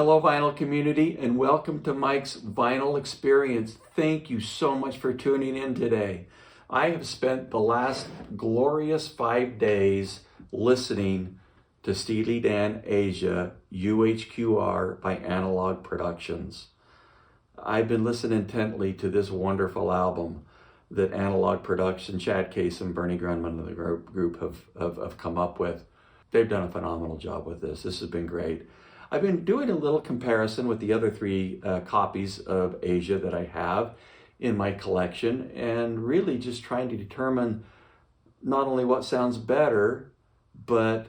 Hello vinyl community, and welcome to Mike's Vinyl Experience. Thank you so much for tuning in today. I have spent the last glorious 5 days listening to Steely Dan AJA UHQR by Analogue Productions. I've been listening intently to this wonderful album that Analogue Productions, Chad Case and Bernie Grunman of the group have come up with. They've done a phenomenal job with this. This has been great. I've been doing a little comparison with the other three copies of AJA that I have in my collection, and really just trying to determine not only what sounds better, but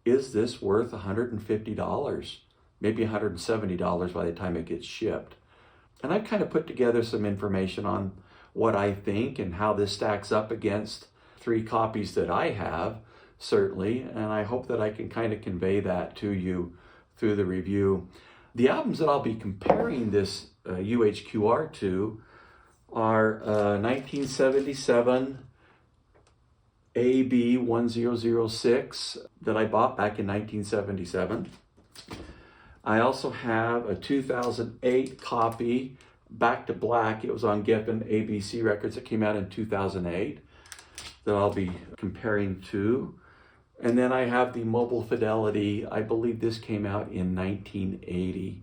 is this worth $150, maybe $170 by the time it gets shipped. And I've kind of put together some information on what I think and how this stacks up against three copies that I have, certainly, and I hope that I can kind of convey that to you through the review. The albums that I'll be comparing this UHQR to are 1977 AB 1006 that I bought back in 1977. I also have a 2008 copy, Back to Black. It was on Geffen ABC Records. It came out in 2008 that I'll be comparing to. And then I have the Mobile Fidelity. I believe this came out in 1980.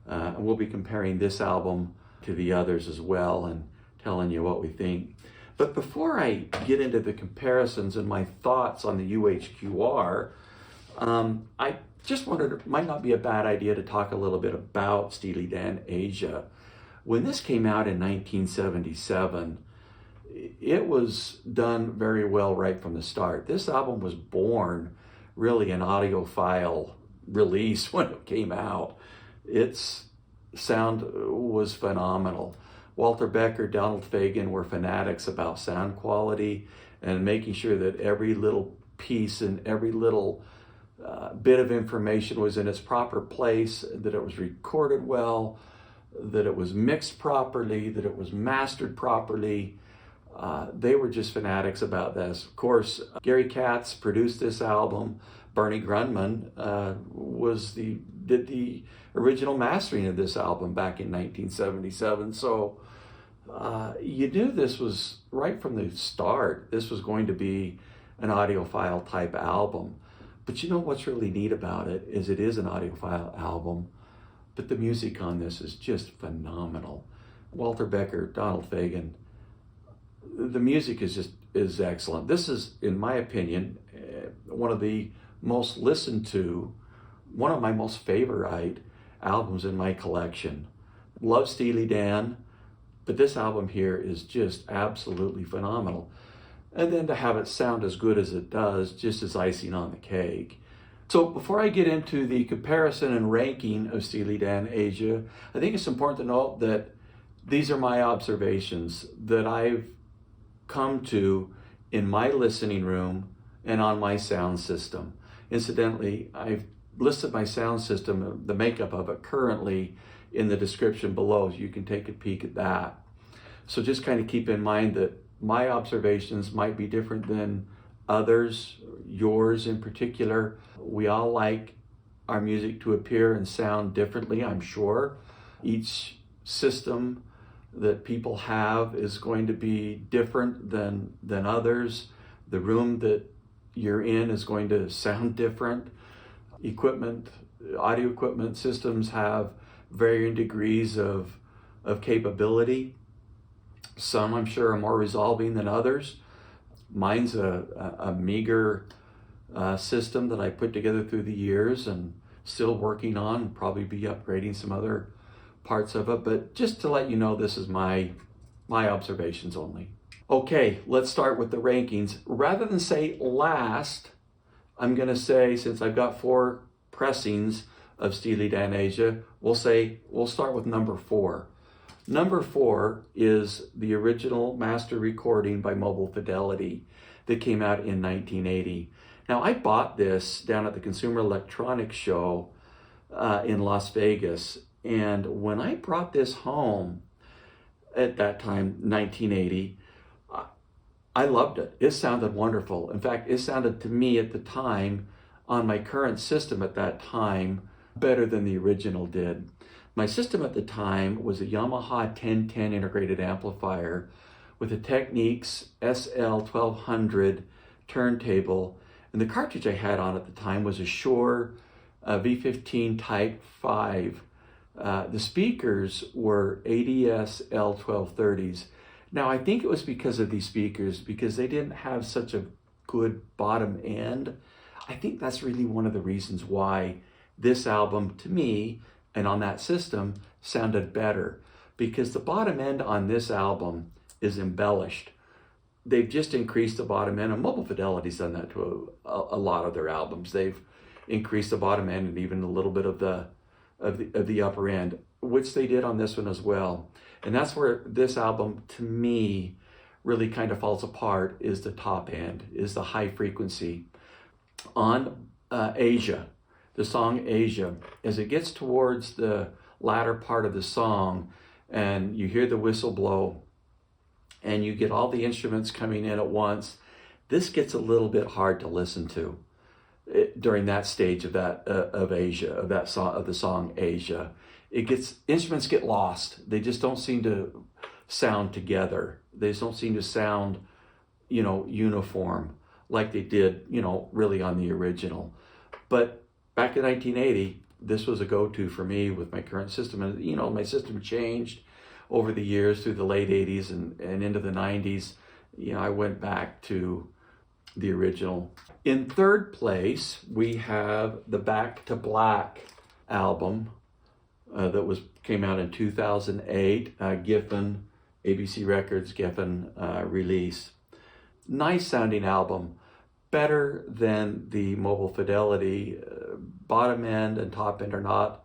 And we'll be comparing this album to the others as well and telling you what we think. But before I get into the comparisons and my thoughts on the UHQR, I just wondered, it might not be a bad idea to talk a little bit about Steely Dan AJA. When this came out in 1977, it was done very well right from the start. This album was born really an audiophile release when it came out. Its sound was phenomenal. Walter Becker, Donald Fagen were fanatics about sound quality and making sure that every little piece and every little bit of information was in its proper place, that it was recorded well, that it was mixed properly, that it was mastered properly. They were just fanatics about this. Of course, Gary Katz produced this album. Bernie Grunman did the original mastering of this album back in 1977. So you knew this was right from the start. This was going to be an audiophile type album. But you know what's really neat about it is an audiophile album, but the music on this is just phenomenal. Walter Becker, Donald Fagen, the music is excellent. This is, in my opinion, one of the most listened to, one of my most favorite albums in my collection. Love Steely Dan, but this album here is just absolutely phenomenal. And then to have it sound as good as it does, just as icing on the cake. So before I get into the comparison and ranking of Steely Dan AJA, I think it's important to note that these are my observations that I've come to in my listening room and on my sound system. Incidentally, I've listed my sound system, the makeup of it currently, in the description below, so you can take a peek at that. So just kind of keep in mind that my observations might be different than others, yours in particular. We all like our music to appear and sound differently, I'm sure. Each system that people have is going to be different than others. The room that you're in is going to sound different. Audio equipment systems have varying degrees of capability. Some, I'm sure, are more resolving than others. Mine's a meager system that I put together through the years and still working on, probably be upgrading some other parts of it, but just to let you know, this is my observations only. Okay, let's start with the rankings. Rather than say last, I'm gonna say, since I've got 4 pressings of Steely Dan AJA, we'll start with number 4. Number 4 is the original master recording by Mobile Fidelity that came out in 1980. Now, I bought this down at the Consumer Electronics Show in Las Vegas, and when I brought this home at that time, 1980, I loved it. It sounded wonderful. In fact, it sounded to me at the time, on my current system at that time, better than the original did. My system at the time was a Yamaha 1010 integrated amplifier with a Technics SL1200 turntable, and the cartridge I had on at the time was a Shure V15 Type 5. The speakers were ADS L1230s. Now I think it was because of these speakers, because they didn't have such a good bottom end. I think that's really one of the reasons why this album, to me, and on that system, sounded better, because the bottom end on this album is embellished. They've just increased the bottom end, and Mobile Fidelity's done that to a lot of their albums. They've increased the bottom end and even a little bit of the upper end, which they did on this one as well. And that's where this album, to me, really kind of falls apart, is the top end, is the high frequency. On Asia, the song Asia, as it gets towards the latter part of the song and you hear the whistle blow and you get all the instruments coming in at once, this gets a little bit hard to listen to during that stage of Asia, of that song, of the song Asia. Instruments get lost. They just don't seem to sound together. They just don't seem to sound, uniform like they did, really on the original. But back in 1980, this was a go-to for me with my current system. And, my system changed over the years through the late 80s and into the 90s. I went back to the original. In third place, we have the Back to Black album that came out in 2008, Giffen, ABC Records Giffen release. Nice sounding album, better than the Mobile Fidelity. Bottom end and top end are not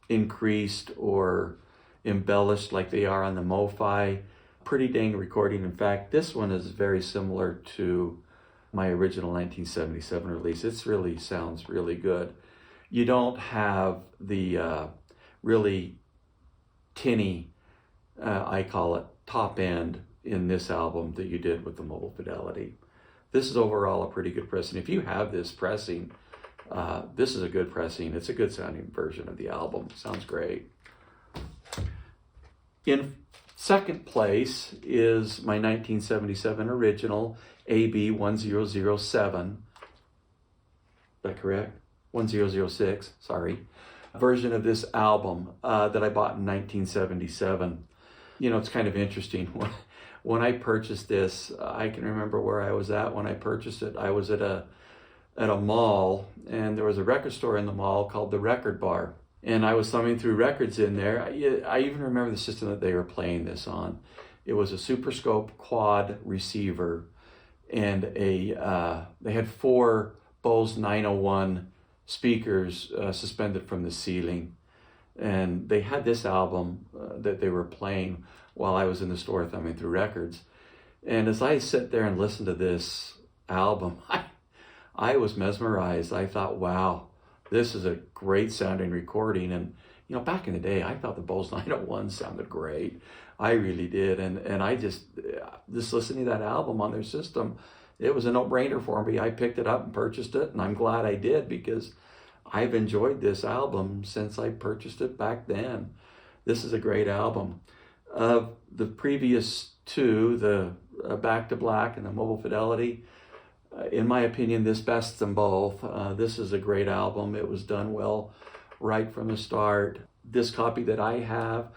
increased or embellished like they are on the MoFi. Pretty dang recording. In fact, this one is very similar to my original 1977 release. It really sounds really good. You don't have the really tinny, I call it, top end in this album that you did with the Mobile Fidelity. This is overall a pretty good pressing. If you have this pressing, this is a good pressing. It's a good sounding version of the album. Sounds great. In second place is my 1977 original AB1007. Is that correct? 1006, sorry. Version of this album that I bought in 1977. It's kind of interesting. When I purchased this, I can remember where I was at when I purchased it. I was at a mall, and there was a record store in the mall called the Record Bar. And I was thumbing through records in there. I even remember the system that they were playing this on. It was a Super Scope quad receiver, and they had 4 Bose 901 speakers suspended from the ceiling. And they had this album that they were playing while I was in the store thumbing through records. And as I sit there and listen to this album, I was mesmerized. I thought, wow, this is a great sounding recording. And, back in the day, I thought the Bose 901 sounded great. I really did. And I just listening to that album on their system, it was a no-brainer for me. I picked it up and purchased it, and I'm glad I did, because I've enjoyed this album since I purchased it back then. This is a great album. The previous two, the Back to Black and the Mobile Fidelity, in my opinion, this bests them both. This is a great album. It was done well right from the start. This copy that I have,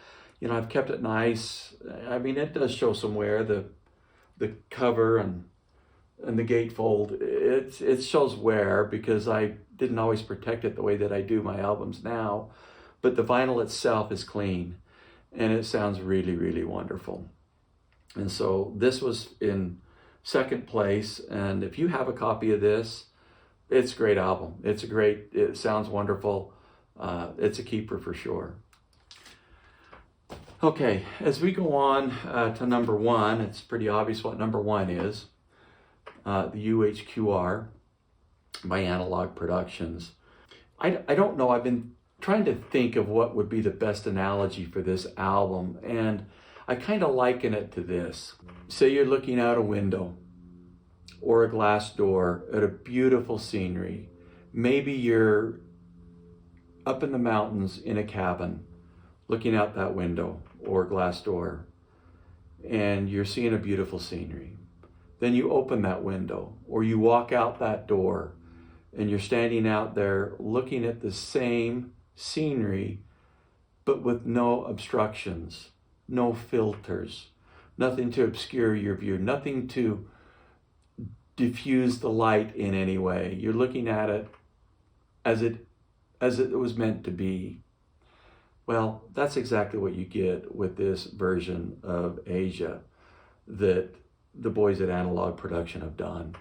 I've kept it nice. I mean, it does show some wear. The cover and the gatefold, it shows wear because I didn't always protect it the way that I do my albums now. But the vinyl itself is clean, and it sounds really, really wonderful. And so this was in second place, and if you have a copy of this, it's a great album. It sounds wonderful. It's a keeper for sure. Okay, as we go on to number one, it's pretty obvious what number one is. The UHQR by Analogue Productions. I don't know, I've been trying to think of what would be the best analogy for this album, and I kind of liken it to this. Say you're looking out a window or a glass door at a beautiful scenery. Maybe you're up in the mountains in a cabin, looking out that window or glass door, and you're seeing a beautiful scenery. Then you open that window or you walk out that door and you're standing out there looking at the same scenery, but with no obstructions, no filters, nothing to obscure your view, nothing to diffuse the light in any way. You're looking at it as it was meant to be. Well, that's exactly what you get with this version of AJA that the boys at Analogue Production have done.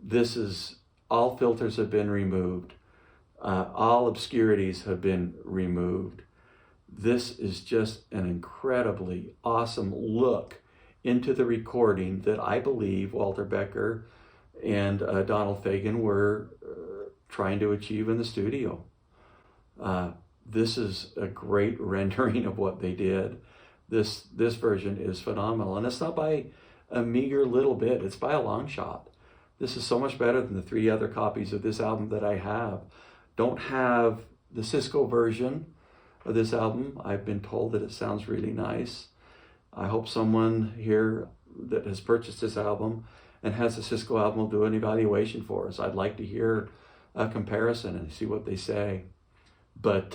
This is, all filters have been removed. All obscurities have been removed. This is just an incredibly awesome look into the recording that I believe Walter Becker and Donald Fagen were trying to achieve in the studio. This is a great rendering of what they did. This version is phenomenal, and it's not by a meager little bit, it's by a long shot. This is so much better than the 3 other copies of this album that I have. Don't have the Cisco version of this album. I've been told that it sounds really nice. I hope someone here that has purchased this album and has a Cisco album will do an evaluation for us. I'd like to hear a comparison and see what they say. But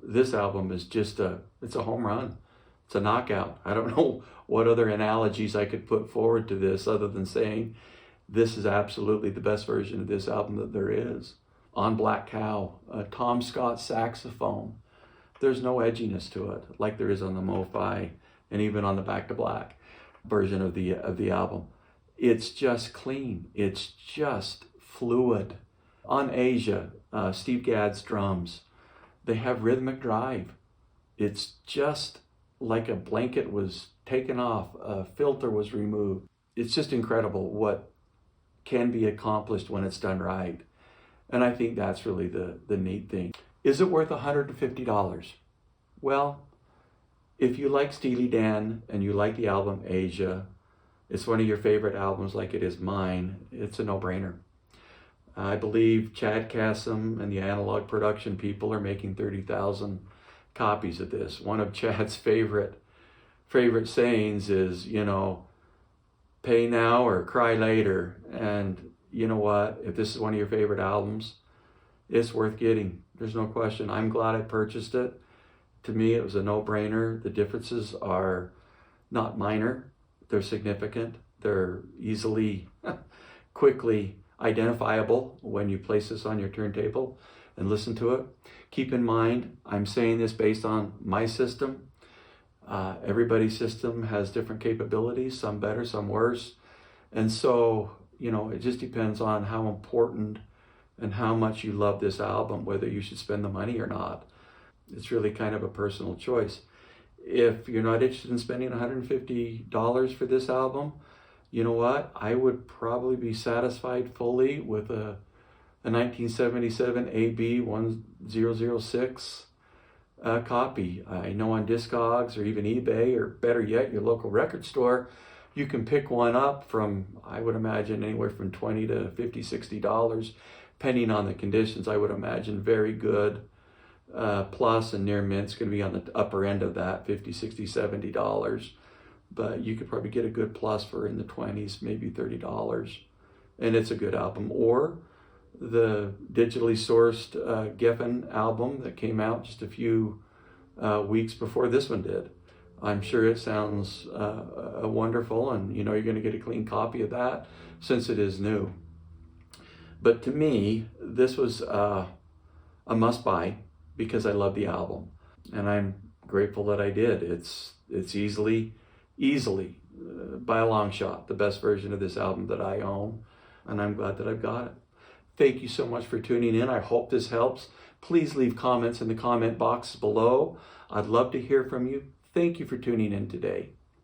this album is just it's a home run. It's a knockout. I don't know what other analogies I could put forward to this other than saying this is absolutely the best version of this album that there is. On Black Cow, Tom Scott saxophone. There's no edginess to it like there is on the Mofi and even on the Back to Black version of the album. It's just clean. It's just fluid. On AJA, Steve Gadd's drums, they have rhythmic drive. It's just like a blanket was taken off, a filter was removed. It's just incredible what can be accomplished when it's done right. And I think that's really the neat thing. Is it worth $150? Well, if you like Steely Dan and you like the album AJA, it's one of your favorite albums like it is mine, it's a no-brainer. I believe Chad Kassem and the Analogue Production people are making 30,000 copies of this. One of Chad's favorite sayings is, pay now or cry later. And you know what? If this is one of your favorite albums, it's worth getting. There's no question. I'm glad I purchased it. To me, it was a no-brainer. The differences are not minor. They're significant. They're easily, quickly identifiable when you place this on your turntable and listen to it. Keep in mind, I'm saying this based on my system. Everybody's system has different capabilities, some better, some worse. And so, it just depends on how important and how much you love this album, whether you should spend the money or not. It's really kind of a personal choice. If you're not interested in spending $150 for this album, you know what? I would probably be satisfied fully with a 1977 AB 1006 copy. I know on Discogs or even eBay, or better yet, your local record store, you can pick one up from, I would imagine, anywhere from $20 to $50, $60, depending on the conditions. I would imagine very good plus and near mint's going to be on the upper end of that, $50, $60, $70. But you could probably get a good plus for in the 20s, maybe $30. And it's a good album. Or the digitally sourced Geffen album that came out just a few weeks before this one did. I'm sure it sounds wonderful, and you're going to get a clean copy of that since it is new. But to me, this was a must-buy because I love the album, and I'm grateful that I did. It's easily, by a long shot, the best version of this album that I own, and I'm glad that I've got it. Thank you so much for tuning in. I hope this helps. Please leave comments in the comment box below. I'd love to hear from you. Thank you for tuning in today.